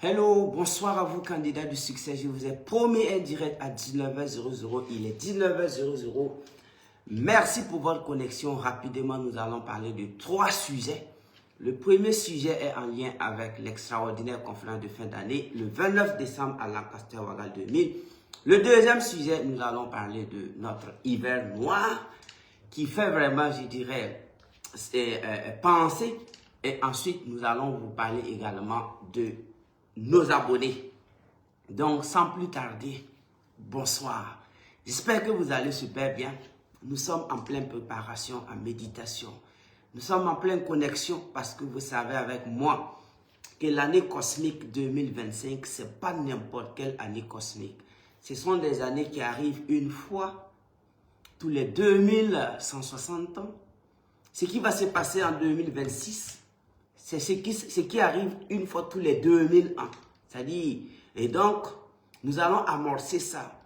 Hello, bonsoir à vous candidats du succès. Je vous ai promis un direct à 19h00. Il est 19h00. Merci pour votre connexion. Rapidement, nous allons parler de 3 sujets. Le premier sujet est en lien avec l'extraordinaire conférence de fin d'année, le 29 décembre à Lancaster Wagal 2000. Le deuxième sujet, nous allons parler de notre hiver noir qui fait vraiment, je dirais, penser. Et ensuite, nous allons vous parler également de nos abonnés. Donc, sans plus tarder, bonsoir. J'espère que vous allez super bien. Nous sommes en pleine préparation, en méditation. Nous sommes en pleine connexion parce que vous savez avec moi que l'année cosmique 2025, ce n'est pas n'importe quelle année cosmique. Ce sont des années qui arrivent une fois tous les 2160 ans. Ce qui va se passer en 2026, c'est ce qui arrive une fois tous les 2000 ans. C'est-à-dire, et donc, nous allons amorcer ça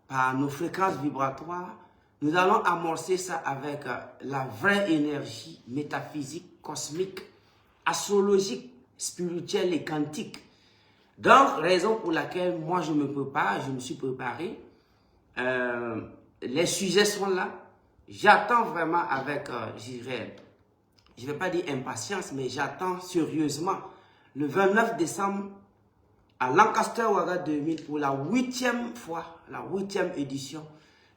par nos fréquences vibratoires. Nous allons amorcer ça avec la vraie énergie métaphysique, cosmique, astrologique, spirituelle et quantique. Donc, raison pour laquelle moi je me prépare, je me suis préparé. Les sujets sont là. J'attends vraiment avec, je ne vais pas dire impatience, mais j'attends sérieusement le 29 décembre à Lancaster Wagal 2000 pour la 8e fois, la 8e édition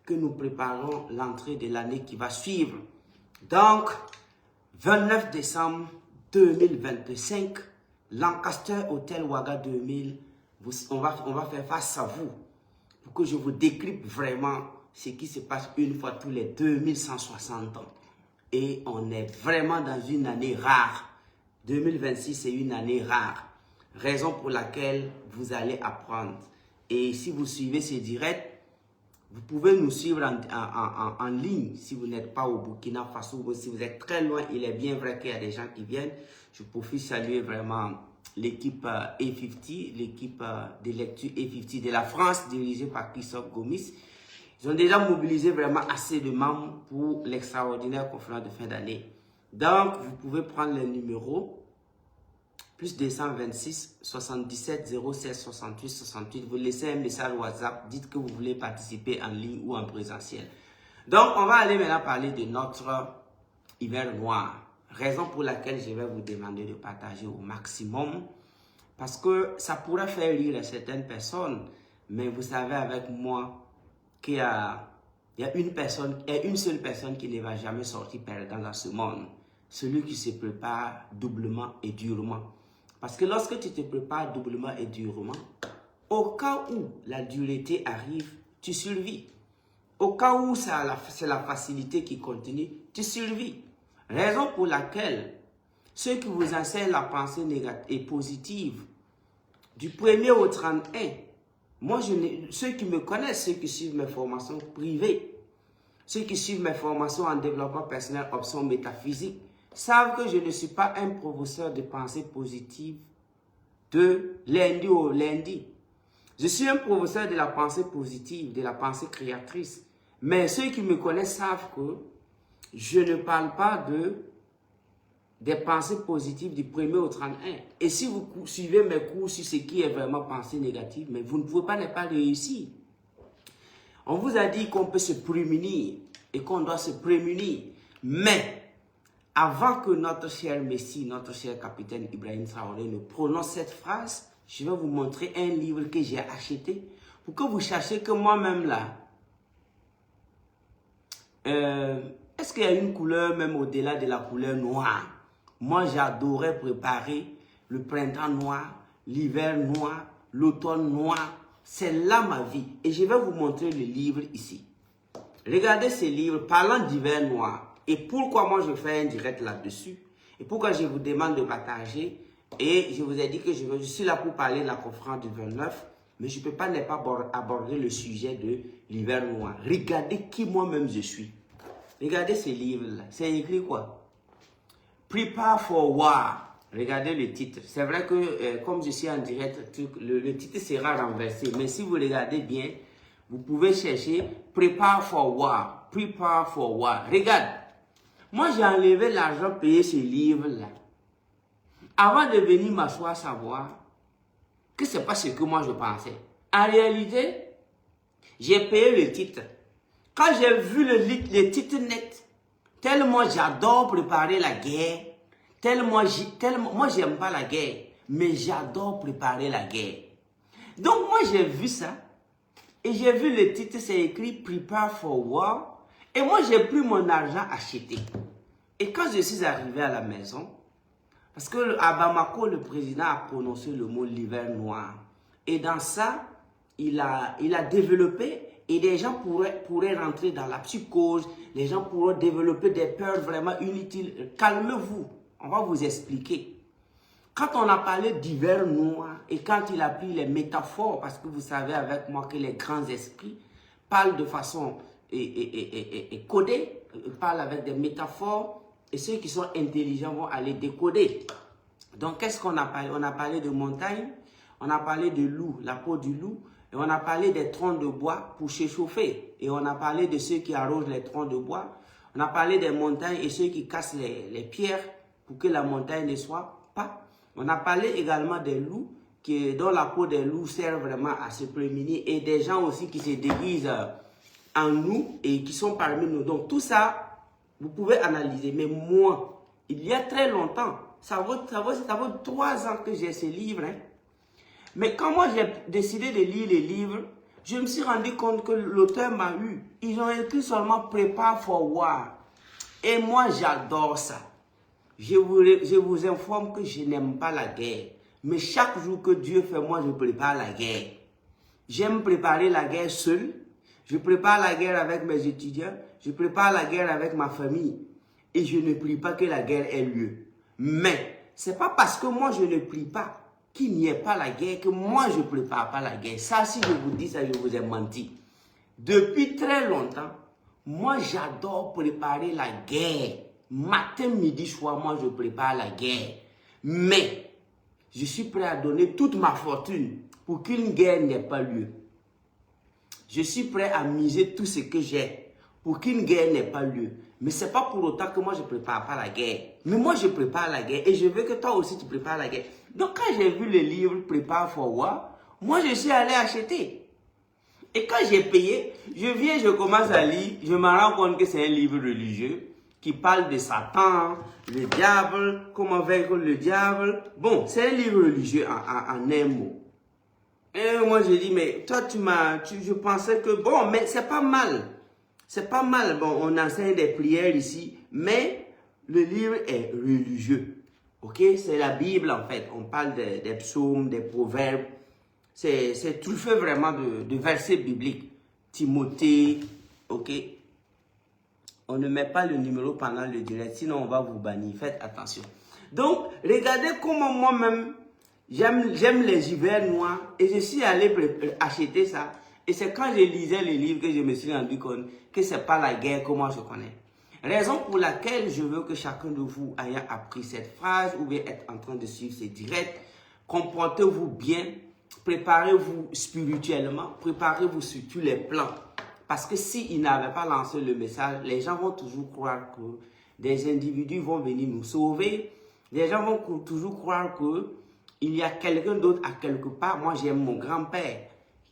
que nous préparons l'entrée de l'année qui va suivre. Donc, 29 décembre 2025, Lancaster Hotel Wagal 2000, on va faire face à vous pour que je vous décrypte vraiment ce qui se passe une fois tous les 2160 ans. Et on est vraiment dans une année rare. 2026, c'est une année rare. Raison pour laquelle vous allez apprendre. Et si vous suivez ces directs, vous pouvez nous suivre en ligne. Si vous n'êtes pas au Burkina Faso, ou si vous êtes très loin, il est bien vrai qu'il y a des gens qui viennent. Je profite de saluer vraiment l'équipe A50, l'équipe de lecture A50 de la France, dirigée par Christophe Gomis. Ils ont déjà mobilisé vraiment assez de membres pour l'extraordinaire conférence de fin d'année. Donc, vous pouvez prendre les numéros plus 226 77 07 68 68. Vous laissez un message WhatsApp. Dites que vous voulez participer en ligne ou en présentiel. Donc, on va aller maintenant parler de notre hiver noir. Raison pour laquelle je vais vous demander de partager au maximum. Parce que ça pourrait faire rire certaines personnes. Mais vous savez avec moi qu'il y a une seule personne qui ne va jamais sortir perdant dans ce monde. Celui qui se prépare doublement et durement. Parce que lorsque tu te prépares doublement et durement, au cas où la dureté arrive, tu survis. Au cas où c'est la facilité qui continue, tu survis. Raison pour laquelle ceux qui vous enseignent la pensée négative et positive, du 1er au 31, moi, ceux qui me connaissent, ceux qui suivent mes formations privées, ceux qui suivent mes formations en développement personnel, options métaphysiques, savent que je ne suis pas un professeur de pensée positive de lundi au lundi. Je suis un professeur de la pensée positive, de la pensée créatrice. Mais ceux qui me connaissent savent que je ne parle pas des pensées positives du 1er au 31. Et si vous suivez mes cours sur ce qui est vraiment pensée négative, mais vous ne pouvez pas ne pas réussir. On vous a dit qu'on peut se prémunir et qu'on doit se prémunir. Mais avant que notre cher Messie, notre cher capitaine Ibrahim Traoré ne prononce cette phrase, je vais vous montrer un livre que j'ai acheté pour que vous cherchiez que moi-même là, est-ce qu'il y a une couleur même au-delà de la couleur noire? Moi, j'adorais préparer le printemps noir, l'hiver noir, l'automne noir. C'est là ma vie. Et je vais vous montrer le livre ici. Regardez ce livre parlant d'hiver noir. Et pourquoi moi je fais un direct là-dessus. Et pourquoi je vous demande de partager. Et je vous ai dit que je suis là pour parler de la conférence du 29. Mais je ne peux pas ne pas aborder le sujet de l'hiver noir. Regardez qui moi-même je suis. Regardez ce livre-là. C'est écrit quoi? Prepare for War. Regardez le titre. C'est vrai que comme je suis en direct, le titre sera renversé. Mais si vous regardez bien, vous pouvez chercher Prepare for War. Prepare for War. Regarde. Moi, j'ai enlevé l'argent payé ce livre-là. Avant de venir m'asseoir savoir que ce n'est pas ce que moi je pensais. En réalité, j'ai payé le titre. Quand j'ai vu le titre net, tellement j'adore préparer la guerre, tellement moi j'aime pas la guerre, mais j'adore préparer la guerre. Donc moi j'ai vu ça, et j'ai vu le titre, c'est écrit Prepare for War, et moi j'ai pris mon argent acheté. Et quand je suis arrivé à la maison, parce que à Bamako, le président a prononcé le mot l'hiver noir, et dans ça, il a développé, et les gens pourraient rentrer dans la psychose, les gens pourraient développer des peurs vraiment inutiles. Calmez-vous, on va vous expliquer. Quand on a parlé d'hiver noir, et quand il a pris les métaphores, parce que vous savez avec moi que les grands esprits parlent de façon codée, parlent avec des métaphores, et ceux qui sont intelligents vont aller décoder. Donc, qu'est-ce qu'on a parlé? On a parlé de montagne, on a parlé de loup, la peau du loup, et on a parlé des troncs de bois pour s'échauffer. Et on a parlé de ceux qui arrosent les troncs de bois. On a parlé des montagnes et ceux qui cassent les pierres pour que la montagne ne soit pas. On a parlé également des loups, dont la peau des loups sert vraiment à se prémunir, et des gens aussi qui se déguisent en nous et qui sont parmi nous. Donc tout ça, vous pouvez analyser. Mais moi, il y a très longtemps, ça vaut 3 ans que j'ai ce livre, hein. Mais quand moi j'ai décidé de lire les livres, je me suis rendu compte que l'auteur m'a eu. Ils ont écrit seulement Prepare for War. Et moi j'adore ça. Je vous informe que je n'aime pas la guerre. Mais chaque jour que Dieu fait, moi je prépare la guerre. J'aime préparer la guerre seul. Je prépare la guerre avec mes étudiants. Je prépare la guerre avec ma famille. Et je ne prie pas que la guerre ait lieu. Mais ce n'est pas parce que moi je ne prie pas qu'il n'y ait pas la guerre que moi je ne prépare pas la guerre. Ça, si je vous dis ça, je vous ai menti. Depuis très longtemps, moi j'adore préparer la guerre. Matin, midi, soir, moi je prépare la guerre. Mais je suis prêt à donner toute ma fortune pour qu'une guerre n'ait pas lieu. Je suis prêt à miser tout ce que j'ai pour qu'une guerre n'ait pas lieu. Mais ce n'est pas pour autant que moi je ne prépare pas la guerre. Mais moi je prépare la guerre et je veux que toi aussi tu prépares la guerre. Donc quand j'ai vu le livre Prepare for War, moi je suis allé acheter. Et quand j'ai payé, je commence à lire, je me rends compte que c'est un livre religieux qui parle de Satan, le diable, comment vaincre le diable. Bon, c'est un livre religieux en un mot. Et moi je dis, mais toi je pensais que bon, mais c'est pas mal. C'est pas mal. Bon, on enseigne des prières ici, mais le livre est religieux. Ok? C'est la Bible en fait. On parle des psaumes, des proverbes. C'est truffé vraiment de versets bibliques. Timothée, ok? On ne met pas le numéro pendant le direct, sinon on va vous bannir. Faites attention. Donc, regardez comment moi-même, j'aime les hivers noirs et je suis allé acheter ça. Et c'est quand je lisais les livres que je me suis rendu compte que ce n'est pas la guerre que moi je connais. Raison pour laquelle je veux que chacun de vous ait appris cette phrase ou bien être en train de suivre ces directs. Comportez-vous bien, préparez-vous spirituellement, préparez-vous sur tous les plans. Parce que s'ils n'avaient pas lancé le message, les gens vont toujours croire que des individus vont venir nous sauver. Les gens vont toujours croire qu'il y a quelqu'un d'autre à quelque part. Moi, j'aime mon grand-père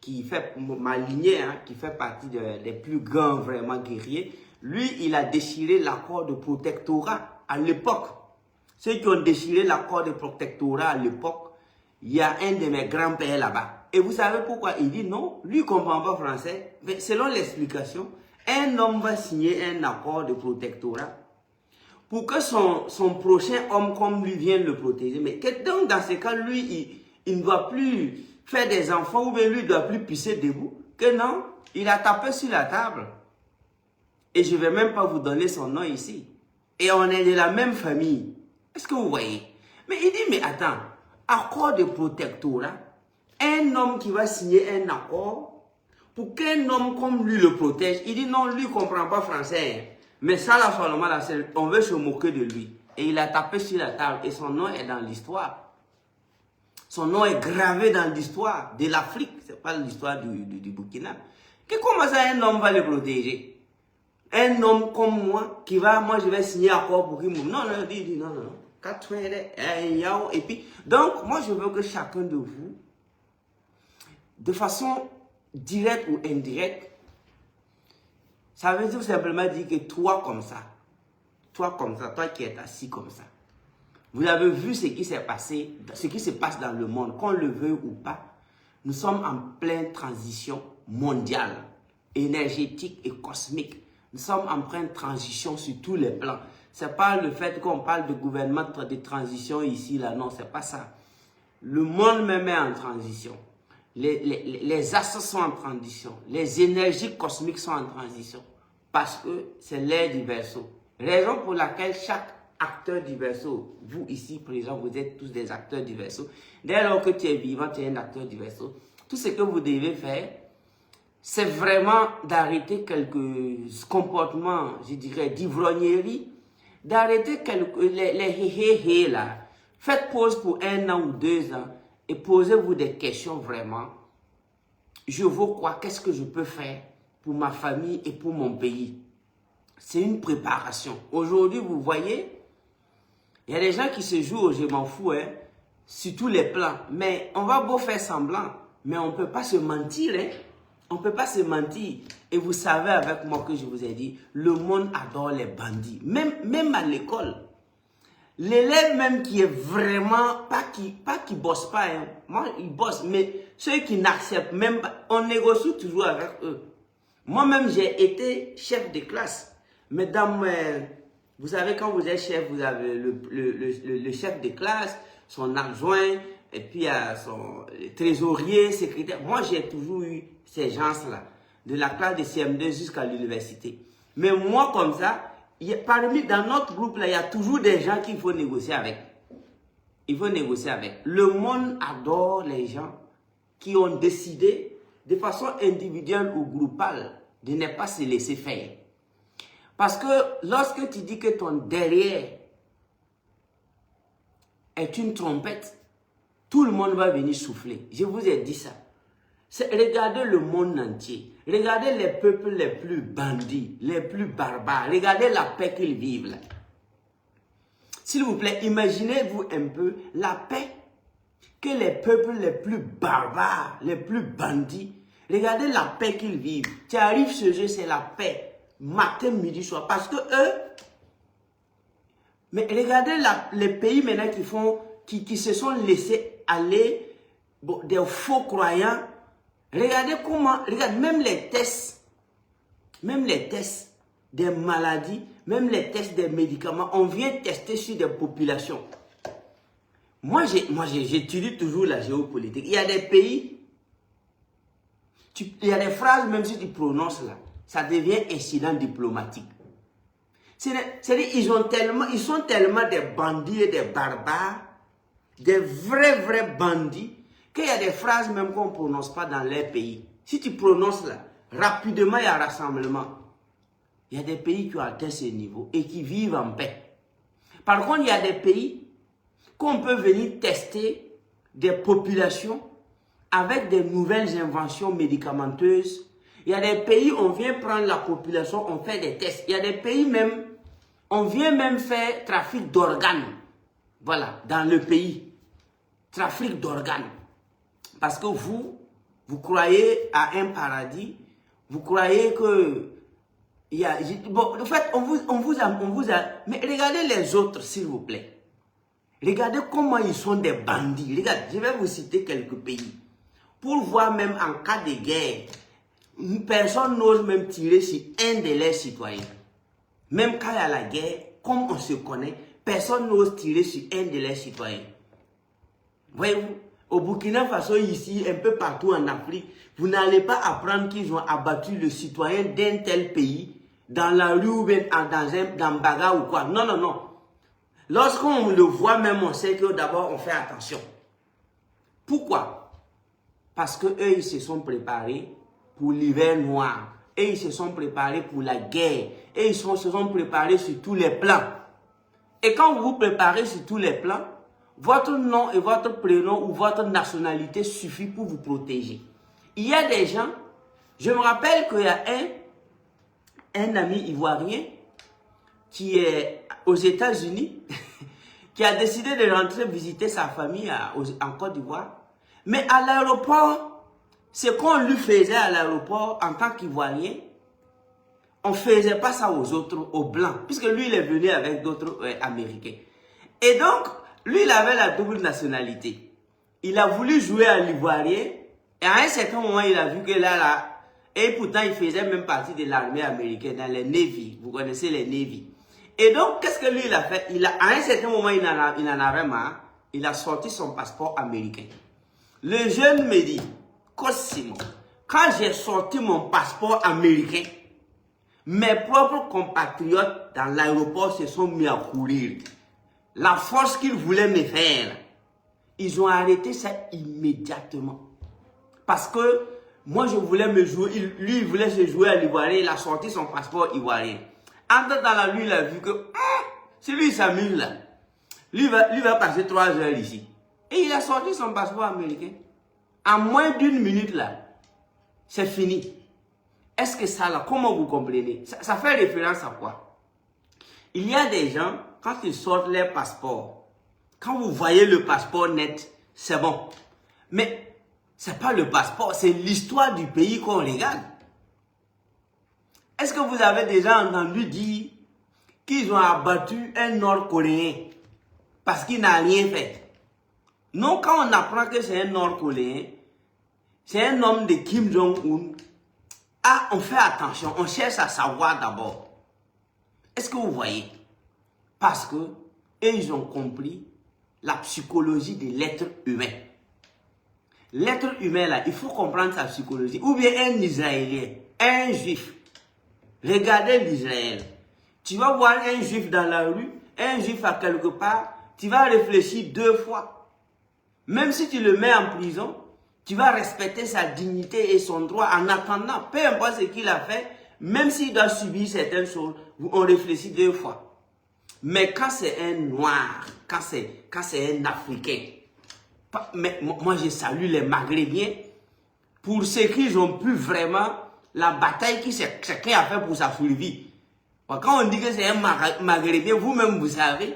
qui fait ma lignée, hein, qui fait partie des plus grands vraiment guerriers. Lui, il a déchiré l'accord de protectorat à l'époque. Ceux qui ont déchiré l'accord de protectorat à l'époque, il y a un de mes grands-pères là-bas. Et vous savez pourquoi? Il dit non, lui ne comprend pas français. Mais selon l'explication, un homme va signer un accord de protectorat pour que son prochain homme comme lui vienne le protéger. Mais donc dans ce cas, lui, il ne doit plus faire des enfants ou bien lui ne doit plus pisser debout. Que non, il a tapé sur la table. Et je ne vais même pas vous donner son nom ici. Et on est de la même famille. Est-ce que vous voyez? Mais il dit, mais attends, accord de protectorat, un homme qui va signer un accord pour qu'un homme comme lui le protège. Il dit non, lui ne comprend pas français. Mais ça là seulement, là, on veut se moquer de lui. Et il a tapé sur la table et son nom est dans l'histoire. Son nom est gravé dans l'histoire de l'Afrique. Ce n'est pas l'histoire du Burkina. Comment ça un homme va le protéger? Un homme comme moi, moi je vais signer accord pour qu'il me... Non, il dit non. Et puis, donc, moi je veux que chacun de vous de façon directe ou indirecte, ça veut tout simplement dire que toi qui es assis comme ça, vous avez vu ce qui s'est passé, ce qui se passe dans le monde, qu'on le veuille ou pas. Nous sommes en pleine transition mondiale, énergétique et cosmique. Nous sommes en pleine transition sur tous les plans. Ce n'est pas le fait qu'on parle de gouvernement de transition ici, là, non, ce n'est pas ça. Le monde même est en transition. Les astres sont en transition. Les énergies cosmiques sont en transition. Parce que c'est l'ère du Verseau. Raison pour laquelle chaque acteur du Verseau, vous ici présents, vous êtes tous des acteurs du Verseau. Dès lors que tu es vivant, tu es un acteur du Verseau. Tout ce que vous devez faire, c'est vraiment d'arrêter quelques comportements, je dirais, d'ivrognerie, d'arrêter les là. Faites pause pour 1 an ou 2 ans et posez-vous des questions vraiment. Je vaux quoi? Qu'est-ce que je peux faire pour ma famille et pour mon pays? C'est une préparation. Aujourd'hui, vous voyez, il y a des gens qui se jouent au je m'en fous, hein, sur tous les plans. Mais on va beau faire semblant, mais on ne peut pas se mentir, hein. On ne peut pas se mentir. Et vous savez avec moi que je vous ai dit, le monde adore les bandits. Même à l'école. L'élève même qui est vraiment, pas qui bosse pas, hein. Moi, il bosse, mais ceux qui n'acceptent même pas, on négocie toujours avec eux. Moi-même, j'ai été chef de classe. Mesdames, vous savez, quand vous êtes chef, vous avez le chef de classe, son adjoint, et puis il y a son trésorier, secrétaire. Moi, j'ai toujours eu ces gens-là, de la classe de CM2 jusqu'à l'université. Mais moi, comme ça, dans notre groupe, là, il y a toujours des gens qu'il faut négocier avec. Il faut négocier avec. Le monde adore les gens qui ont décidé, de façon individuelle ou groupale, de ne pas se laisser faire. Parce que lorsque tu dis que ton derrière est une trompette, tout le monde va venir souffler. Je vous ai dit ça. Regardez le monde entier. Regardez les peuples les plus bandits, les plus barbares. Regardez la paix qu'ils vivent là. S'il vous plaît, imaginez-vous un peu la paix que les peuples les plus barbares, les plus bandits, regardez la paix qu'ils vivent. Tu arrives ce jeu, c'est la paix. Matin, midi, soir. Parce que eux, mais regardez les pays maintenant qui se sont laissés aller, bon, des faux croyants. Regardez même les tests des maladies, même les tests des médicaments, on vient tester sur des populations. Moi, j'étudie toujours la géopolitique. Il y a des pays, il y a des phrases, même si tu prononces là, ça devient incident diplomatique. C'est-à-dire, ils sont tellement des bandits et des barbares, des vrais bandits, qu'il y a des phrases même qu'on ne prononce pas dans les pays. Si tu prononces là, rapidement il y a un rassemblement. Il y a des pays qui ont atteint ce niveau et qui vivent en paix. Par contre, il y a des pays qu'on peut venir tester des populations avec des nouvelles inventions médicamenteuses. Il y a des pays où on vient prendre la population, on fait des tests. Il y a des pays même, on vient même faire trafic d'organes. Voilà, dans le pays. Trafic d'organes. Parce que vous croyez à un paradis, vous croyez que... Bon, en fait, on vous a... Mais regardez les autres, s'il vous plaît. Regardez comment ils sont des bandits. Regardez, je vais vous citer quelques pays. Pour voir même en cas de guerre, personne n'ose même tirer sur un de leurs citoyens. Même quand il y a la guerre, comme on se connaît, personne n'ose tirer sur un de leurs citoyens. Voyez-vous, au Burkina Faso, ici, un peu partout en Afrique, vous n'allez pas apprendre qu'ils ont abattu le citoyen d'un tel pays dans la rue ou bien dans Baga ou quoi. Non, non, non. Lorsqu'on le voit même, on sait que d'abord on fait attention. Pourquoi? Parce que eux, ils se sont préparés pour l'hiver noir. Et ils se sont préparés pour la guerre. Et ils se sont préparés sur tous les plans. Et quand vous vous préparez sur tous les plans, votre nom et votre prénom ou votre nationalité suffit pour vous protéger. Il y a des gens, je me rappelle qu'il y a un ami ivoirien qui est aux États-Unis, qui a décidé de rentrer visiter sa famille en Côte d'Ivoire. Mais à l'aéroport, ce qu'on lui faisait à l'aéroport en tant qu'Ivoirien, on ne faisait pas ça aux autres, aux Blancs, puisque lui, il est venu avec d'autres Américains. Et donc, lui, il avait la double nationalité. Il a voulu jouer à l'Ivoirien, et à un certain moment, il a vu que là, et pourtant, il faisait même partie de l'armée américaine, dans les Navy. Vous connaissez les Navy. Et donc, qu'est-ce que lui, il a fait? À un certain moment, il en avait marre. Il a sorti son passeport américain. Le jeune me dit, Cosimo, quand j'ai sorti mon passeport américain, mes propres compatriotes dans l'aéroport se sont mis à courir. La force qu'ils voulaient me faire, ils ont arrêté ça immédiatement. Parce que moi, je voulais me jouer, lui, il voulait se jouer à l'Ivoirien, il a sorti son passeport ivoirien. En temps dans la nuit, il a vu que, si lui, il s'amuse là, lui va passer 3 heures ici. Et il a sorti son passeport américain. En moins d'une minute là, c'est fini. Est-ce que ça là, comment vous comprenez? Ça fait référence à quoi? Il y a des gens, quand ils sortent leur passeport, quand vous voyez le passeport net, c'est bon. Mais c'est pas le passeport, c'est l'histoire du pays qu'on regarde. Est-ce que vous avez déjà entendu dire qu'ils ont abattu un Nord-Coréen parce qu'il n'a rien fait? Non, quand on apprend que c'est un Nord-Coréen, c'est un homme de Kim Jong-un, on fait attention, on cherche à savoir d'abord. Est-ce que vous voyez? Parce que ils ont compris la psychologie de l'être humain. L'être humain là, il faut comprendre sa psychologie. Ou bien un Israélien, un Juif. Regardez l'Israël. Tu vas voir un Juif dans la rue, un Juif à quelque part, tu vas réfléchir 2 fois. Même si tu le mets en prison, tu vas respecter sa dignité et son droit en attendant, peu importe ce qu'il a fait, même s'il doit subir certaines choses, on réfléchit 2 fois. Mais quand c'est un noir, quand c'est un Africain, mais moi je salue les Maghrébiens pour ce qu'ils ont pu vraiment, la bataille qui chacun a fait pour sa survie. Quand on dit que c'est un Maghrébien, vous-même vous savez.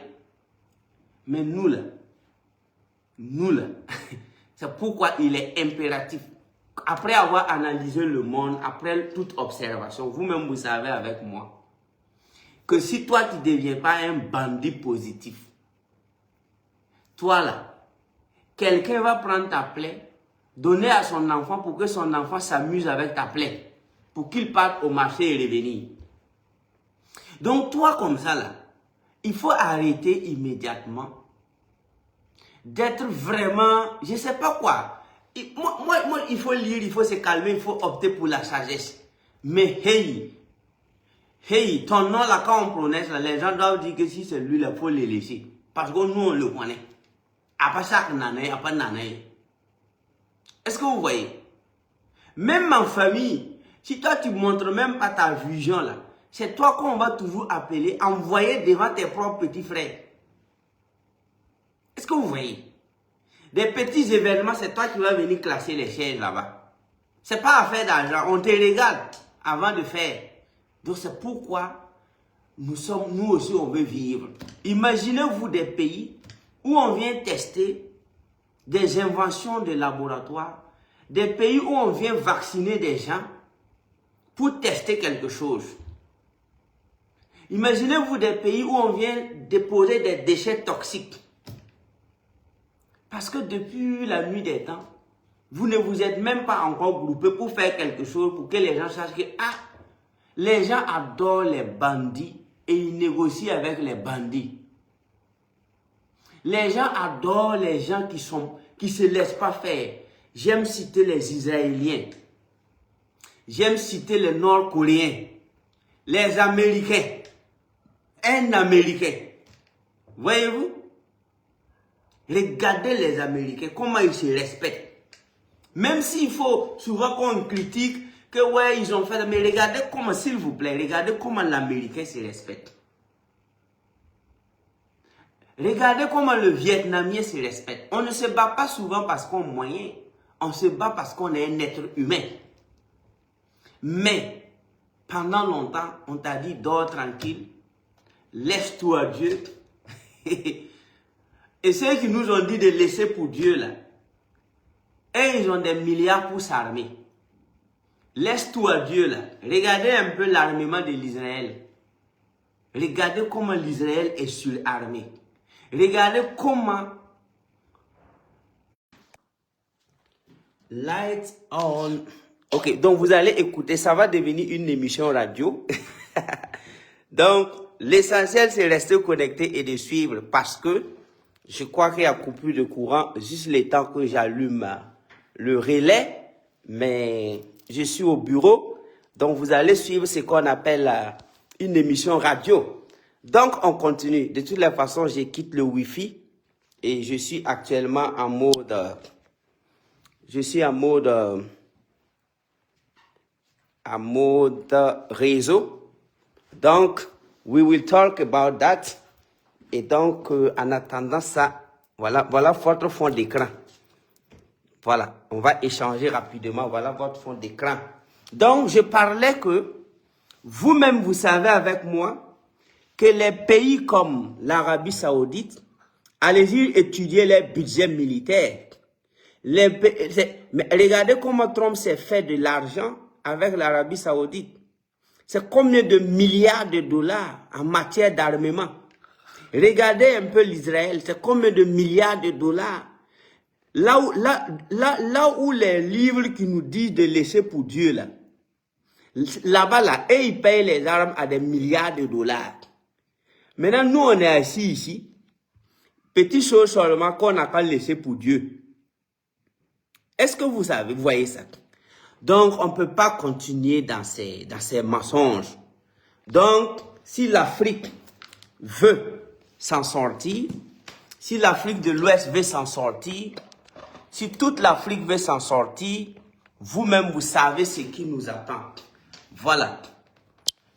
Mais nous là, c'est pourquoi il est impératif. Après avoir analysé le monde, après toute observation, vous-même vous savez avec moi, que si toi tu ne deviens pas un bandit positif, toi là, quelqu'un va prendre ta plaie, donner à son enfant pour que son enfant s'amuse avec ta plaie, pour qu'il parte au marché et revenir. Donc toi comme ça là, il faut arrêter immédiatement d'être vraiment, je ne sais pas quoi. Moi, il faut lire, il faut se calmer, il faut opter pour la sagesse. Mais hey, ton nom là, quand on prononce, les gens doivent dire que si c'est lui là, il faut le laisser. Parce que nous, on le connaît. Après chaque nanaï, après nanaï. Est-ce que vous voyez? Même en famille, si toi tu ne montres même pas ta vision là, c'est toi qu'on va toujours appeler, envoyer devant tes propres petits frères. Est-ce que vous voyez? Des petits événements, c'est toi qui vas venir classer les chaises là-bas. C'est pas affaire d'argent, on te regarde avant de faire. Donc c'est pourquoi nous aussi on veut vivre. Imaginez-vous des pays où on vient tester des inventions de laboratoire, des pays où on vient vacciner des gens pour tester quelque chose. Imaginez-vous des pays où on vient déposer des déchets toxiques. Parce que depuis la nuit des temps, vous ne vous êtes même pas encore groupés pour faire quelque chose, pour que les gens sachent que les gens adorent les bandits et ils négocient avec les bandits. Les gens adorent les gens qui se laissent pas faire. J'aime citer les Israéliens. J'aime citer les Nord-Coréens. Les Américains. Un Américain. Voyez-vous? Regardez les Américains, comment ils se respectent. Même s'il faut souvent qu'on critique que ouais, ils ont fait, mais regardez comment, s'il vous plaît, regardez comment l'Américain se respecte. Regardez comment le Vietnamien se respecte. On ne se bat pas souvent parce qu'on est moyen. On se bat parce qu'on est un être humain. Mais, pendant longtemps, on t'a dit, dors tranquille, laisse tout à Dieu. Et ceux qui nous ont dit de laisser pour Dieu, là, Et ils ont des milliards pour s'armer. Laisse tout à Dieu là. Regardez un peu l'armement de l'Israël. Regardez comment l'Israël est surarmé. Regardez comment... Light on. Ok, donc vous allez écouter, ça va devenir une émission radio. Donc, l'essentiel, c'est rester connecté et de suivre parce que je crois qu'il y a coupure de courant juste le temps que j'allume le relais. Mais je suis au bureau, donc vous allez suivre ce qu'on appelle une émission radio. Donc, on continue. De toutes les façons, je quitte le Wi-Fi et je suis actuellement en mode... en mode réseau. Donc, we will talk about that. Et donc, en attendant ça, voilà votre fond d'écran. Voilà, on va échanger rapidement. Voilà votre fond d'écran. Donc, je parlais que vous-même, vous savez avec moi que les pays comme l'Arabie Saoudite, allez-y étudier les budgets militaires. Mais regardez comment Trump s'est fait de l'argent avec l'Arabie Saoudite. C'est combien de milliards de dollars en matière d'armement. Regardez un peu l'Israël, c'est combien de milliards de dollars. Là où les livres qui nous disent de laisser pour Dieu, là-bas, là, et ils payent les armes à des milliards de dollars. Maintenant, nous, on est assis ici. Petite chose seulement qu'on n'a pas laissé pour Dieu. Est-ce que vous savez, vous voyez ça? Donc, on ne peut pas continuer dans ces mensonges. Donc, si l'Afrique veut s'en sortir, si l'Afrique de l'Ouest veut s'en sortir, si toute l'Afrique veut s'en sortir, vous-même, vous savez ce qui nous attend. Voilà.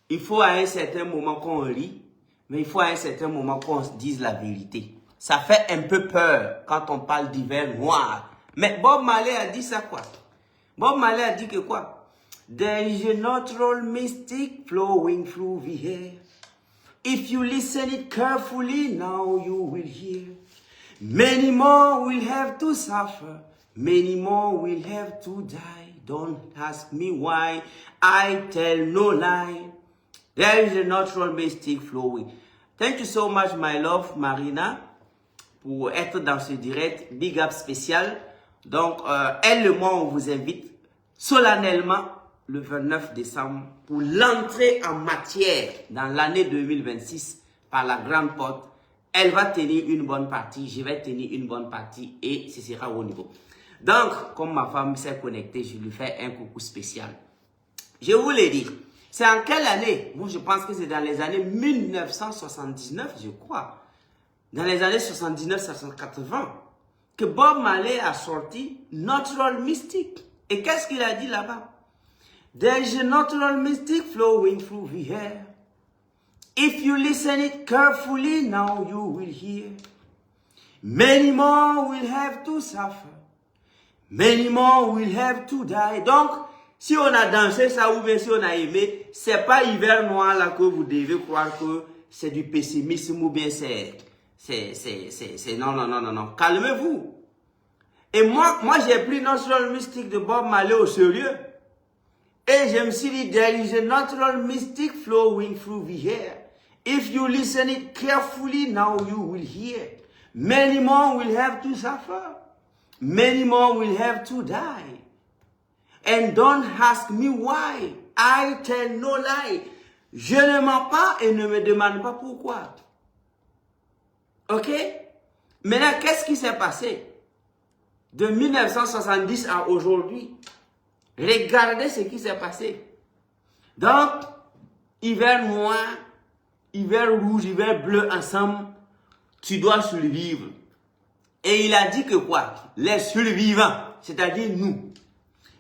Il faut à un certain moment qu'on rit, mais il faut à un certain moment qu'on se dise la vérité. Ça fait un peu peur quand on parle d'hiver noir. Mais Bob Marley a dit ça quoi? Bob Marley a dit que quoi? There is a natural mystic flowing through the air. If you listen it carefully, now you will hear. Many more will have to suffer. Many more will have to die. Don't ask me why. I tell no lie. There is a natural mystic flowing. Thank you so much, my love, Marina, pour être dans ce direct. Big up spécial. Donc, elle et moi, on vous invite solennellement le 29 décembre pour l'entrée en matière dans l'année 2026 par la grande porte. Elle va tenir une bonne partie, je vais tenir une bonne partie et ce sera au niveau. Donc, comme ma femme s'est connectée, je lui fais un coucou spécial. Je vous l'ai dit, c'est en quelle année? Moi, je pense que c'est dans les années 1979, je crois. Dans les années 79-80. Que Bob Marley a sorti Natural Mystic. Et qu'est-ce qu'il a dit là-bas? There is a natural mystic flowing through the air. If you listen it carefully, now you will hear. Many more will have to suffer. Many more will have to die. Donc, si on a dansé ça ou bien si on a aimé, c'est pas hiver noir là que vous devez croire que c'est du pessimisme ou bien c'est non. Calmez-vous. Et moi j'ai pris Natural Mystic de Bob Marley au sérieux. Et je me suis dit, there is a natural mystic flowing through the air. If you listen it carefully, now you will hear. Many more will have to suffer. Many more will have to die. And don't ask me why. I tell no lie. Je ne mens pas et ne me demande pas pourquoi. Ok? Maintenant, qu'est-ce qui s'est passé? De 1970 à aujourd'hui. Regardez ce qui s'est passé. Donc, hiver noir, hiver rouge, hiver bleu ensemble, tu dois survivre. Et il a dit que quoi? Les survivants, c'est-à-dire nous.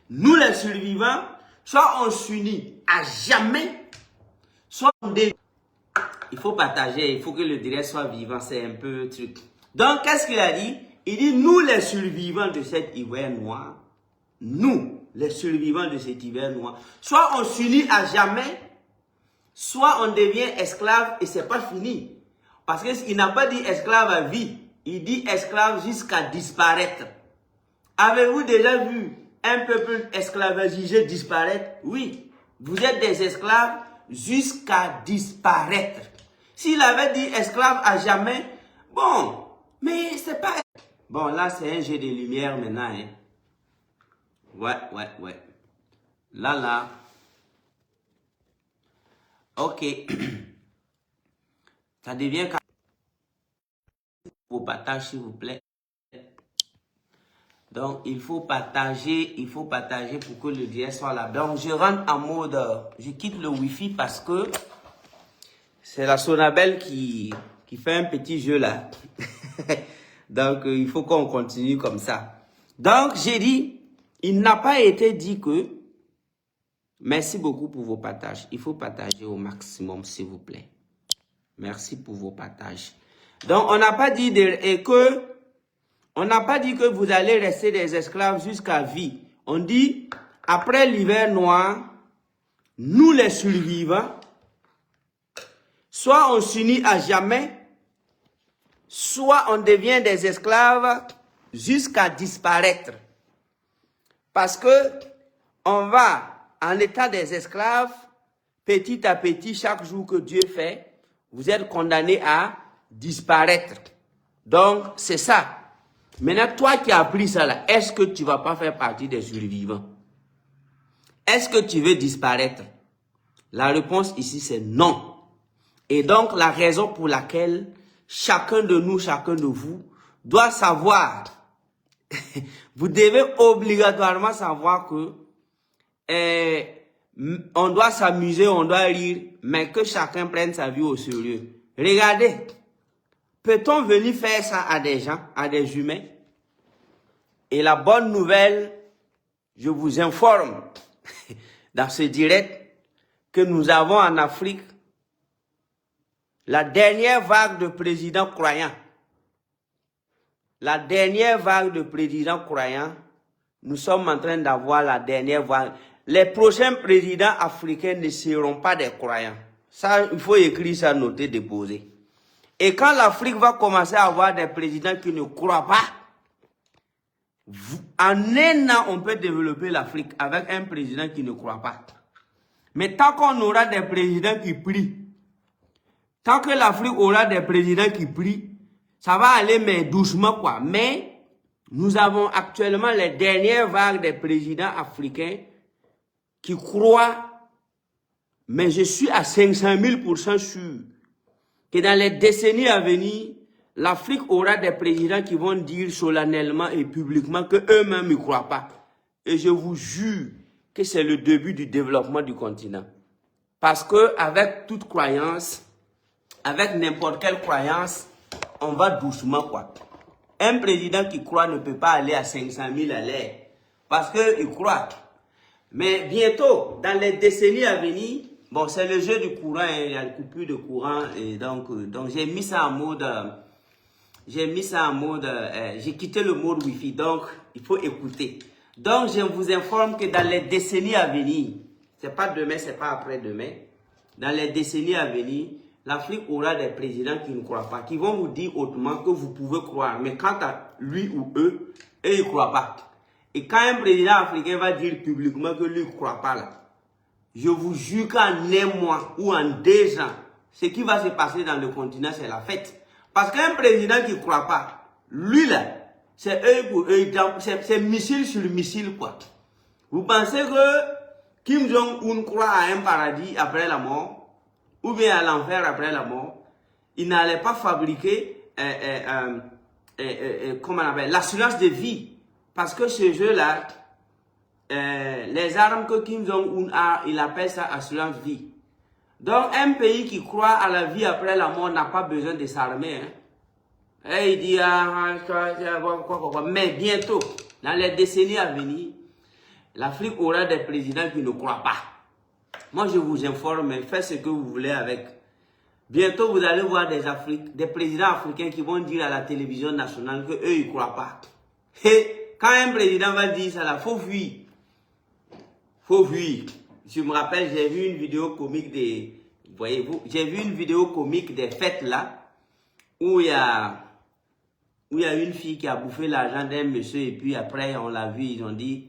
Nous les survivants, soit on s'unit à jamais, soit on dévie. Il faut partager, il faut que le direct soit vivant, c'est un peu truc. Donc, qu'est-ce qu'il a dit? Il dit, nous les survivants de cet hiver noir, nous, les survivants de cet hiver noir, soit on s'unit à jamais, soit on devient esclave et c'est pas fini. Parce qu'il n'a pas dit esclave à vie, il dit esclave jusqu'à disparaître. Avez-vous déjà vu un peuple esclavagisé disparaître? Oui, vous êtes des esclaves jusqu'à disparaître. S'il avait dit esclave à jamais, bon, mais c'est pas... Bon, là, c'est un jet de lumière maintenant. Hein. Ouais. Là. Ok. Ça devient... Vos partages, s'il vous plaît. Donc, il faut partager pour que le direct soit là. Donc, je rentre en mode... je quitte le Wi-Fi parce que c'est la Sonabel qui fait un petit jeu là. Donc, il faut qu'on continue comme ça. Donc, j'ai dit, il n'a pas été dit que... Merci beaucoup pour vos partages. Il faut partager au maximum, s'il vous plaît. Merci pour vos partages. Donc, on n'a pas dit que vous allez rester des esclaves jusqu'à vie. On dit, après l'hiver noir, nous les survivants, soit on s'unit à jamais, soit on devient des esclaves jusqu'à disparaître. Parce que on va en état des esclaves, petit à petit, chaque jour que Dieu fait, vous êtes condamnés à disparaître. Donc, c'est ça. Maintenant, toi qui as appris ça là, est-ce que tu ne vas pas faire partie des survivants? Est-ce que tu veux disparaître? La réponse ici, c'est non. Et donc, la raison pour laquelle chacun de nous, chacun de vous, doit savoir, vous devez obligatoirement savoir que on doit s'amuser, on doit rire, mais que chacun prenne sa vie au sérieux. Regardez, peut-on venir faire ça à des gens, à des humains? Et la bonne nouvelle, je vous informe dans ce direct que nous avons en Afrique la dernière vague de présidents croyants. La dernière vague de présidents croyants, nous sommes en train d'avoir la dernière vague. Les prochains présidents africains ne seront pas des croyants. Ça, il faut écrire ça, noter, déposer. Et quand l'Afrique va commencer à avoir des présidents qui ne croient pas, en un an, on peut développer l'Afrique avec un président qui ne croit pas. Mais tant qu'on aura des présidents qui prient, tant que l'Afrique aura des présidents qui prient, ça va aller mais doucement quoi. Mais nous avons actuellement les dernières vagues des présidents africains qui croient, mais je suis à 500 000% sûr que dans les décennies à venir, l'Afrique aura des présidents qui vont dire solennellement et publiquement qu'eux-mêmes ne croient pas. Et je vous jure que c'est le début du développement du continent. Parce qu'avec toute croyance, avec n'importe quelle croyance, on va doucement quoi. Un président qui croit ne peut pas aller à 500 000 à l'heure. Parce qu'il croit. Mais bientôt, dans les décennies à venir, bon, c'est le jeu du courant, hein, il y a une coupure de courant. Et donc j'ai mis ça en mode... j'ai quitté le mode Wi-Fi, donc il faut écouter. Donc je vous informe que dans les décennies à venir, c'est pas demain, c'est pas après-demain, dans les décennies à venir, l'Afrique aura des présidents qui ne croient pas, qui vont vous dire autrement que vous pouvez croire, mais quant à lui ou eux, ils ne croient pas. Et quand un président africain va dire publiquement que lui ne croit pas là, je vous jure qu'en un mois ou en 2 ans, ce qui va se passer dans le continent, c'est la fête. Parce qu'un président qui ne croit pas, lui là, c'est eux pour eux, c'est missile sur missile quoi. Vous pensez que Kim Jong-un croit à un paradis après la mort, ou bien à l'enfer après la mort? Il n'allait pas fabriquer, comment on appelle, l'assurance de vie. Parce que ce jeu-là, les armes que Kim Jong-un a, il appelle ça assurance vie. Donc, un pays qui croit à la vie après la mort n'a pas besoin de s'armer. Hein. Et il dit, mais bientôt, dans les décennies à venir, l'Afrique aura des présidents qui ne croient pas. Moi, je vous informe, faites ce que vous voulez avec. Bientôt, vous allez voir des présidents africains qui vont dire à la télévision nationale qu'eux, ils ne croient pas. Et quand un président va dire ça, il faut fuir. Faut fuir. Je me rappelle, j'ai vu une vidéo comique des... Voyez-vous, j'ai vu une vidéo comique des fêtes là, où il y a où il y a une fille qui a bouffé l'argent d'un monsieur et puis après on l'a vu, ils ont dit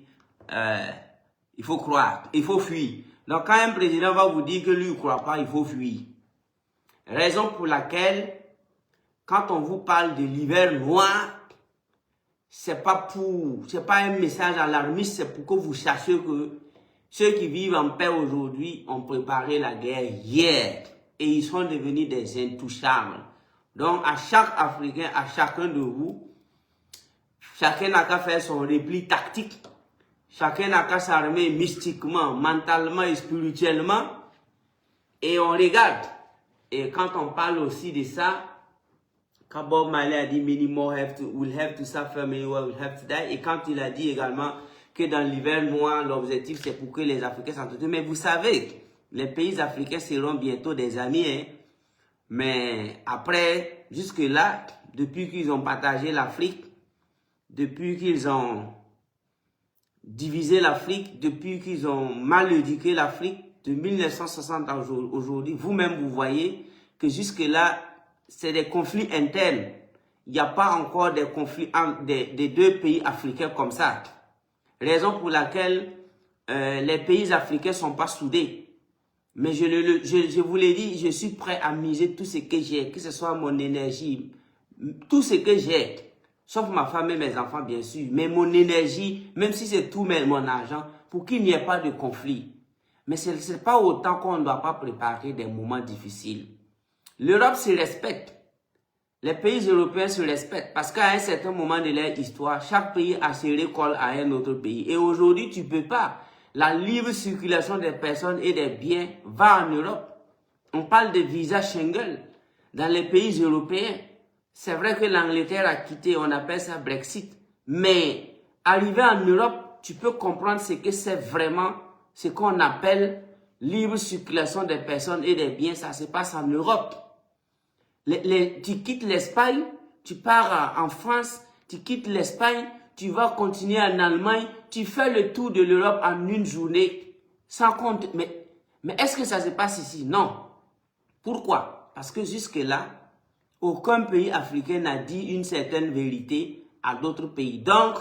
il faut croire, il faut fuir. Donc quand un président va vous dire que lui ne croit pas, il faut fuir. Raison pour laquelle quand on vous parle de l'hiver noir, c'est pas un message alarmiste, c'est pour que vous sachiez que ceux qui vivent en paix aujourd'hui ont préparé la guerre hier et ils sont devenus des intouchables. Donc à chaque Africain, à chacun de vous, chacun n'a qu'à faire son repli tactique. Chacun n'a qu'à s'armer mystiquement, mentalement et spirituellement. Et on regarde. Et quand on parle aussi de ça, quand Bob Marley a dit many more will have to suffer, many more will have to die. Et quand il a dit également que dans l'hiver noir, l'objectif c'est pour que les Africains s'entretiennent. Mais vous savez, les pays africains seront bientôt des amis. Hein? Mais après, jusque-là, depuis qu'ils ont partagé l'Afrique, depuis qu'ils ont divisé l'Afrique, depuis qu'ils ont mal éduqué l'Afrique, de 1960 à aujourd'hui, vous-même vous voyez que jusque-là, c'est des conflits internes. Il n'y a pas encore des conflits entre des deux pays africains comme ça. Raison pour laquelle les pays africains ne sont pas soudés. Mais je vous l'ai dit, je suis prêt à miser tout ce que j'ai, que ce soit mon énergie, tout ce que j'ai, sauf ma femme et mes enfants bien sûr, mais mon énergie, même si c'est tout mon argent, pour qu'il n'y ait pas de conflit. Mais ce n'est pas autant qu'on ne doit pas préparer des moments difficiles. L'Europe se respecte. Les pays européens se respectent parce qu'à un certain moment de leur histoire, chaque pays a ses récoltes à un autre pays. Et aujourd'hui, tu ne peux pas. La libre circulation des personnes et des biens va en Europe. On parle de visa Schengen dans les pays européens. C'est vrai que l'Angleterre a quitté, on appelle ça Brexit. Mais arrivé en Europe, tu peux comprendre ce que c'est vraiment, ce qu'on appelle libre circulation des personnes et des biens. Ça se passe en Europe. Tu quittes l'Espagne, tu pars en France, tu quittes l'Espagne, tu vas continuer en Allemagne, tu fais le tour de l'Europe en une journée, sans compte. Mais est-ce que ça se passe ici? Non. Pourquoi? Parce que jusque-là, aucun pays africain n'a dit une certaine vérité à d'autres pays. Donc,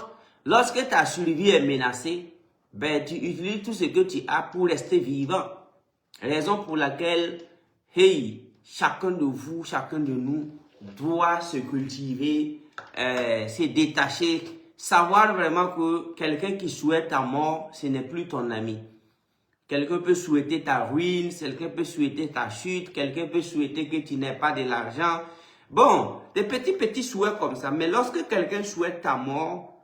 lorsque ta survie est menacée, ben, tu utilises tout ce que tu as pour rester vivant. Raison pour laquelle, hey, chacun de vous, chacun de nous doit se cultiver, se détacher, savoir vraiment que quelqu'un qui souhaite ta mort, ce n'est plus ton ami. Quelqu'un peut souhaiter ta ruine, quelqu'un peut souhaiter ta chute, quelqu'un peut souhaiter que tu n'aies pas de l'argent. Bon, des petits souhaits comme ça. Mais lorsque quelqu'un souhaite ta mort,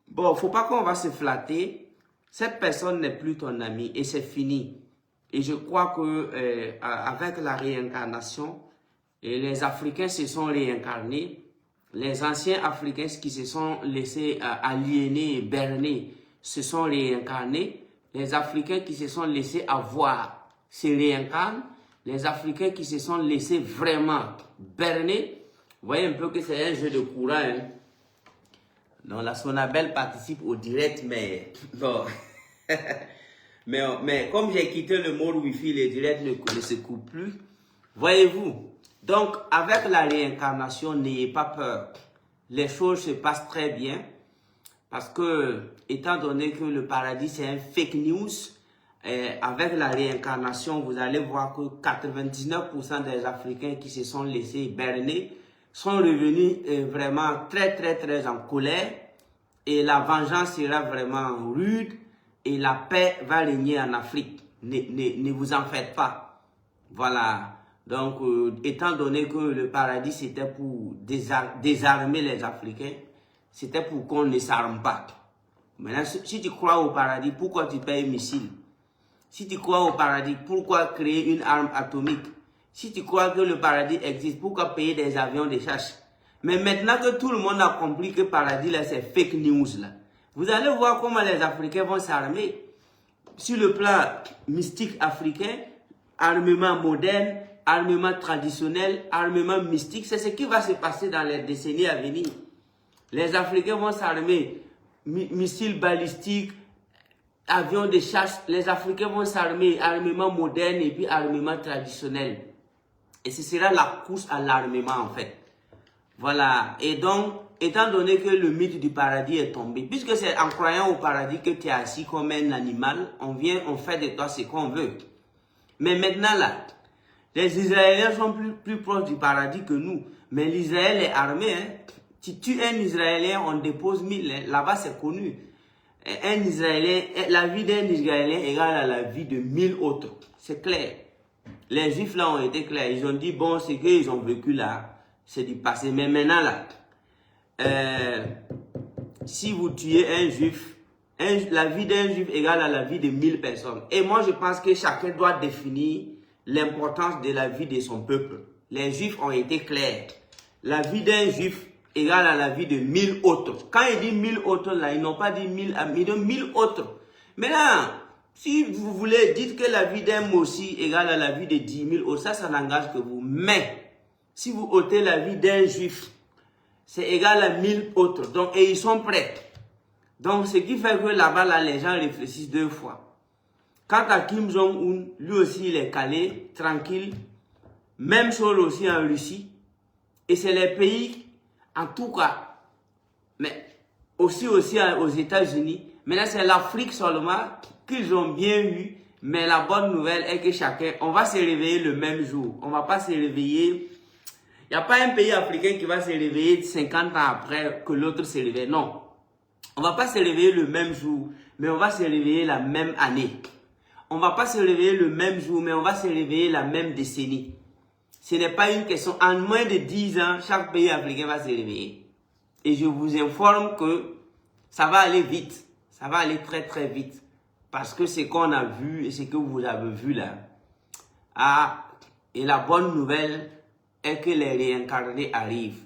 bon, faut pas qu'on va se flatter. Cette personne n'est plus ton ami et c'est fini. Et je crois que avec la réincarnation, les Africains se sont réincarnés. Les anciens Africains qui se sont laissés aliéner, berner, se sont réincarnés. Les Africains qui se sont laissés avoir se réincarnent. Les Africains qui se sont laissés vraiment berner. Vous voyez un peu que c'est un jeu de courant. Hein? Donc la Sonabelle participe au direct, mais bon. mais comme j'ai quitté le mode Wi-Fi, les directs ne se coupent plus. Voyez-vous. Donc avec la réincarnation, n'ayez pas peur. Les choses se passent très bien. Parce que, étant donné que le paradis c'est un fake news, avec la réincarnation, vous allez voir que 99% des Africains qui se sont laissés berner sont revenus vraiment très en colère. Et la vengeance sera vraiment rude et la paix va régner en Afrique. Ne vous en faites pas. Voilà. Donc, étant donné que le paradis c'était pour désarmer les Africains, c'était pour qu'on ne s'arme pas. Maintenant, si tu crois au paradis, pourquoi tu payes un missile? Si tu crois au paradis, pourquoi créer une arme atomique? Si tu crois que le paradis existe, pourquoi payer des avions de chasse? Mais maintenant que tout le monde a compris que le paradis, là, c'est fake news, là. Vous allez voir comment les Africains vont s'armer. Sur le plan mystique africain, armement moderne, armement traditionnel, armement mystique, c'est ce qui va se passer dans les décennies à venir. Les Africains vont s'armer, missiles balistiques, avions de chasse. Les Africains vont s'armer, armement moderne et puis armement traditionnel. Et ce sera la course à l'armement en fait. Voilà. Et donc, étant donné que le mythe du paradis est tombé, puisque c'est en croyant au paradis que tu es assis comme un animal, on fait de toi ce qu'on veut. Mais maintenant là, les Israéliens sont plus proches du paradis que nous. Mais l'Israël est armé. Hein. Tu tues un Israélien, on dépose 1000. Hein. Là-bas, c'est connu. Un Israélien, la vie d'un Israélien égale à la vie de 1000 autres. C'est clair. Les Juifs là ont été clairs. Ils ont dit, bon, ce qu'ils ont vécu là, c'est du passé. Mais maintenant là, si vous tuez un Juif, la vie d'un Juif égale à la vie de 1000 personnes. Et moi, je pense que chacun doit définir l'importance de la vie de son peuple. Les Juifs ont été clairs. La vie d'un Juif égale à la vie de 1000 autres. Quand il dit 1000 autres, là, ils n'ont pas dit 1000 amis, ils ont 1000 autres. Maintenant, si vous voulez, dites que la vie d'un Mossi égale à la vie de 10 000 autres, ça n'engage que vous. Mais, si vous ôtez la vie d'un Juif, c'est égal à 1000 autres. Donc, et ils sont prêts. Donc, ce qui fait que là-bas, là, les gens réfléchissent 2 fois. Quant à Kim Jong-un, lui aussi, il est calé, tranquille. Même chose aussi en Russie. Et c'est les pays, en tout cas, mais aussi aux États-Unis. Maintenant, c'est l'Afrique seulement qu'ils ont bien eu. Mais la bonne nouvelle est que chacun, on va se réveiller le même jour. On va pas se réveiller. Il n'y a pas un pays africain qui va se réveiller 50 ans après que l'autre se réveille. Non. On va pas se réveiller le même jour, mais on va se réveiller la même année. On va pas se réveiller le même jour, mais on va se réveiller la même décennie. Ce n'est pas une question. En moins de 10 ans, chaque pays africain va se réveiller. Et je vous informe que ça va aller vite. Ça va aller très très vite. Parce que ce qu'on a vu et ce que vous avez vu là. Et la bonne nouvelle est que les réincarnés arrivent.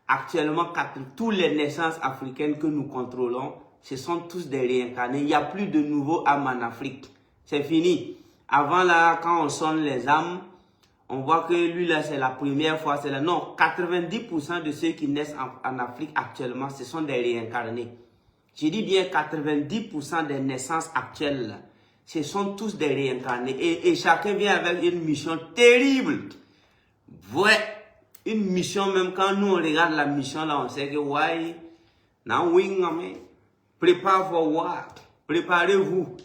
Actuellement, toutes les naissances africaines que nous contrôlons, ce sont tous des réincarnés. Il n'y a plus de nouveaux âmes en Afrique. C'est fini. Avant là, quand on sonne les âmes, on voit que lui là, c'est la première fois. Non, 90% de ceux qui naissent en Afrique actuellement, ce sont des réincarnés. Je dis bien 90% des naissances actuelles, là, ce sont tous des réincarnés. Et chacun vient avec une mission terrible. Ouais, une mission, même quand nous on regarde la mission là, on sait que why, now wing, prépare for war, préparez-vous.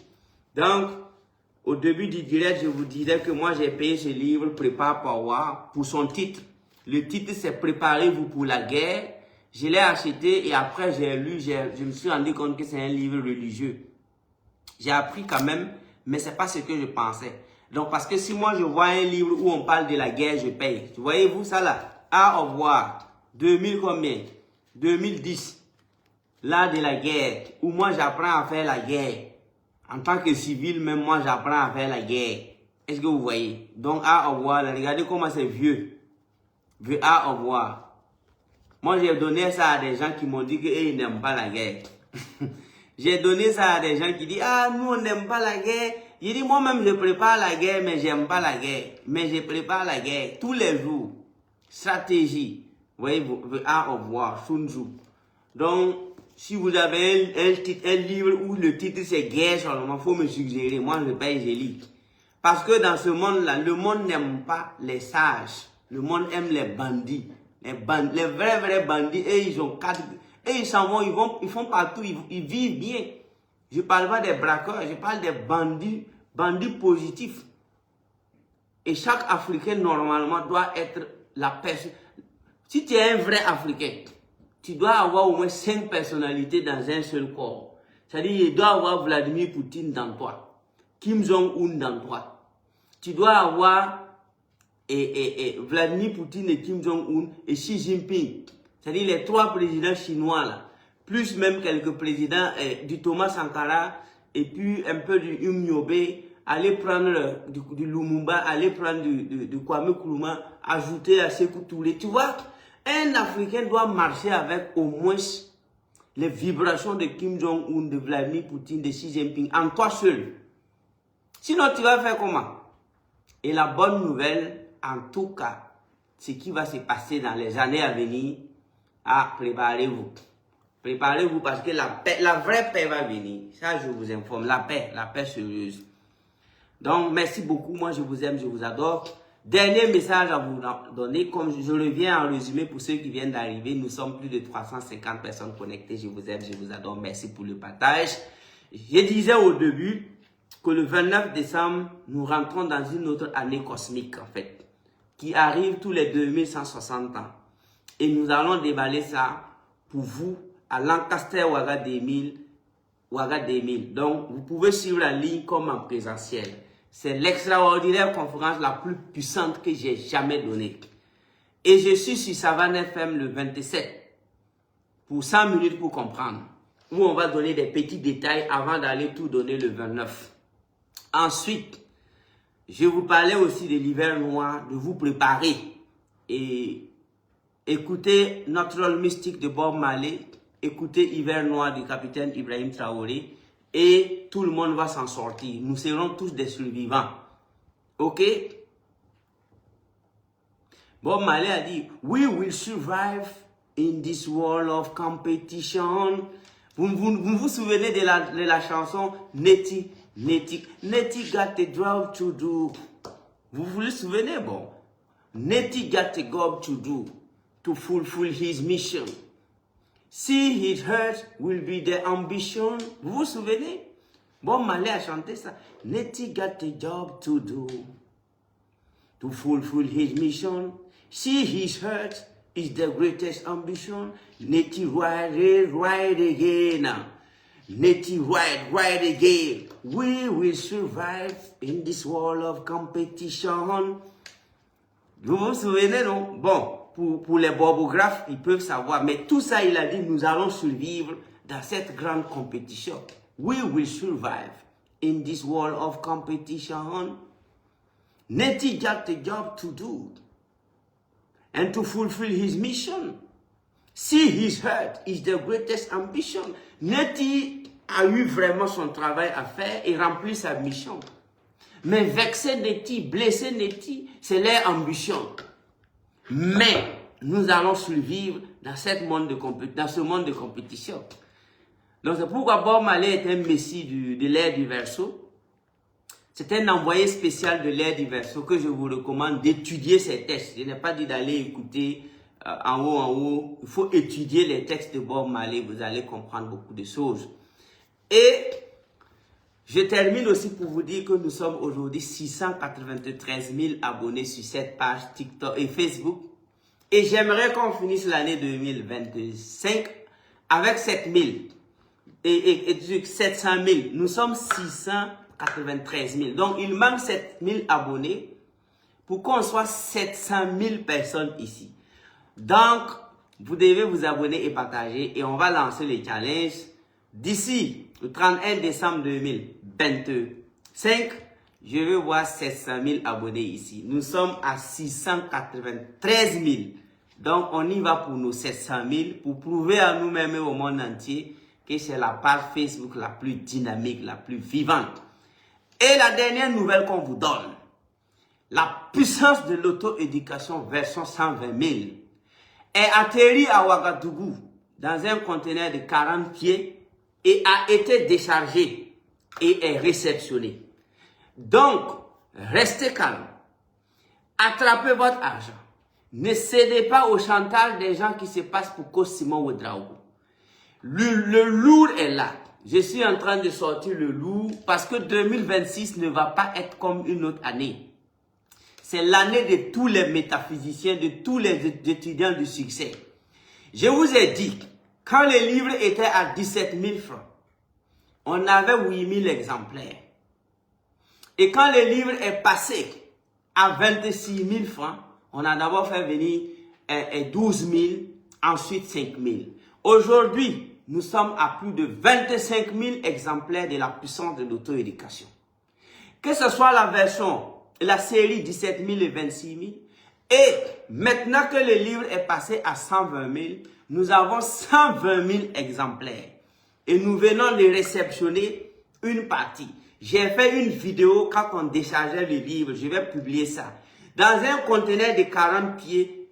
Donc, au début du direct, je vous dirais que moi j'ai payé ce livre, Prépare for war, pour son titre. Le titre c'est Préparez-vous pour la guerre. Je l'ai acheté et après j'ai lu, je me suis rendu compte que c'est un livre religieux. J'ai appris quand même, mais c'est pas ce que je pensais. Donc, parce que si moi je vois un livre où on parle de la guerre, je paye. Voyez-vous ça là? Art of War, 2000 combien? 2010. L'art de la guerre, où moi j'apprends à faire la guerre. En tant que civil, même moi j'apprends à faire la guerre. Est-ce que vous voyez? Donc, Art of War, là, regardez comment c'est vieux. The Art of War. Moi j'ai donné ça à des gens qui m'ont dit qu'ils n'aiment pas la guerre. J'ai donné ça à des gens qui disent, ah, nous on n'aime pas la guerre. J'ai dit, moi-même, je prépare la guerre, mais j'aime pas la guerre. Mais je prépare la guerre tous les jours. Stratégie. Vous voyez, The Art of War, Sun Tzu. Donc, si vous avez un livre où le titre c'est guerre seulement, il faut me suggérer. Moi, je paye, je lis. Parce que dans ce monde-là, le monde n'aime pas les sages. Le monde aime les bandits. Les vrais bandits, et ils ont 4... Et ils s'en vont, ils font partout, ils vivent bien. Je ne parle pas des braqueurs, je parle des bandits positifs. Et chaque Africain, normalement, doit être la personne. Si tu es un vrai Africain, tu dois avoir au moins 5 personnalités dans un seul corps. C'est-à-dire, il doit avoir Vladimir Poutine dans toi, Kim Jong-un dans toi. Tu dois avoir Vladimir Poutine et Kim Jong-un et Xi Jinping. C'est-à-dire les 3 présidents chinois là, plus même quelques présidents du Thomas Sankara et puis un peu du Umnyobe, aller prendre du Lumumba, aller prendre du Kwame Nkrumah, ajouter à Sékou Touré. Tu vois, un Africain doit marcher avec au moins les vibrations de Kim Jong-un, de Vladimir Poutine, de Xi Jinping, en toi seul. Sinon, tu vas faire comment? Et la bonne nouvelle, en tout cas, ce qui va se passer dans les années à venir, préparez-vous. Préparez-vous parce que la vraie paix va venir. Ça, je vous informe. La paix sérieuse. Donc, merci beaucoup. Moi, je vous aime, je vous adore. Dernier message à vous donner, comme je le viens en résumé pour ceux qui viennent d'arriver, nous sommes plus de 350 personnes connectées. Je vous aime, je vous adore. Merci pour le partage. Je disais au début que le 29 décembre, nous rentrons dans une autre année cosmique en fait, qui arrive tous les 2160 ans. Et nous allons déballer ça pour vous à Lancaster Ouaga 2000. Donc, vous pouvez suivre la ligne comme en présentiel. C'est l'extraordinaire conférence la plus puissante que j'ai jamais donnée. Et je suis sur Savane FM le 27 pour 100 minutes pour comprendre. Où on va donner des petits détails avant d'aller tout donner le 29. Ensuite, je vous parlais aussi de l'hiver noir, de vous préparer. Et écoutez Notre Rôle Mystique de Bob Marley. Écoutez Hiver Noir du capitaine Ibrahim Traoré. Et tout le monde va s'en sortir. Nous serons tous des survivants. Ok? Bob Marley a dit, we will survive in this world of competition. Vous vous souvenez de la chanson Nettie got a job to do. Vous vous souvenez? Bon. Nettie got a job to do to fulfill his mission. See his heart will be the ambition. Vous vous souvenez? Bob Marley a chanté ça. Nettie got a job to do to fulfill his mission. See his heart is the greatest ambition. Nettie ride again. Nettie ride again. We will survive in this world of competition. Vous vous souvenez, non? Bon. Pour les bobographes, ils peuvent savoir. Mais tout ça, il a dit, nous allons survivre dans cette grande compétition. We will survive in this world of competition. Nettie got a job to do and to fulfill his mission. See his heart is the greatest ambition. Nettie a eu vraiment son travail à faire et remplir sa mission. Mais vexer Nettie, blesser Nettie, c'est leur ambition. Mais nous allons survivre dans ce monde de compétition. Donc c'est pourquoi Bob Marley est un messie de l'ère du Verseau. C'est un envoyé spécial de l'ère du Verseau que je vous recommande d'étudier ces textes. Je n'ai pas dit d'aller écouter en haut. Il faut étudier les textes de Bob Marley. Vous allez comprendre beaucoup de choses. Et je termine aussi pour vous dire que nous sommes aujourd'hui 693 000 abonnés sur cette page TikTok et Facebook. Et j'aimerais qu'on finisse l'année 2025 avec 7000 et 700 000. Nous sommes 693 000. Donc, il manque 7000 abonnés pour qu'on soit 700 000 personnes ici. Donc, vous devez vous abonner et partager. Et on va lancer les challenges d'ici le 31 décembre 2025. Je veux voir 700 000 abonnés ici. Nous sommes à 693 000. Donc, on y va pour nos 700 000 pour prouver à nous-mêmes et au monde entier que c'est la page Facebook la plus dynamique, la plus vivante. Et la dernière nouvelle qu'on vous donne, la puissance de l'auto-éducation version 120 000 est atterrie à Ouagadougou dans un conteneur de 40 pieds et a été déchargée et est réceptionnée. Donc, restez calme. Attrapez votre argent. Ne cédez pas au chantage des gens qui se passent pour Simon Ouedraogo. Le lourd est là. Je suis en train de sortir le lourd parce que 2026 ne va pas être comme une autre année. C'est l'année de tous les métaphysiciens, de tous les étudiants du succès. Je vous ai dit, quand les livres étaient à 17 000 francs, on avait 8 000 exemplaires. Et quand le livre est passé à 26 000 francs, on a d'abord fait venir 12 000, ensuite 5 000. Aujourd'hui, nous sommes à plus de 25 000 exemplaires de la puissance de l'auto-éducation. Que ce soit la version, la série 17 000 et 26 000, et maintenant que le livre est passé à 120 000, nous avons 120 000 exemplaires. Et nous venons de réceptionner une partie. J'ai fait une vidéo quand on déchargeait le livre, je vais publier ça. Dans un conteneur de 40 pieds,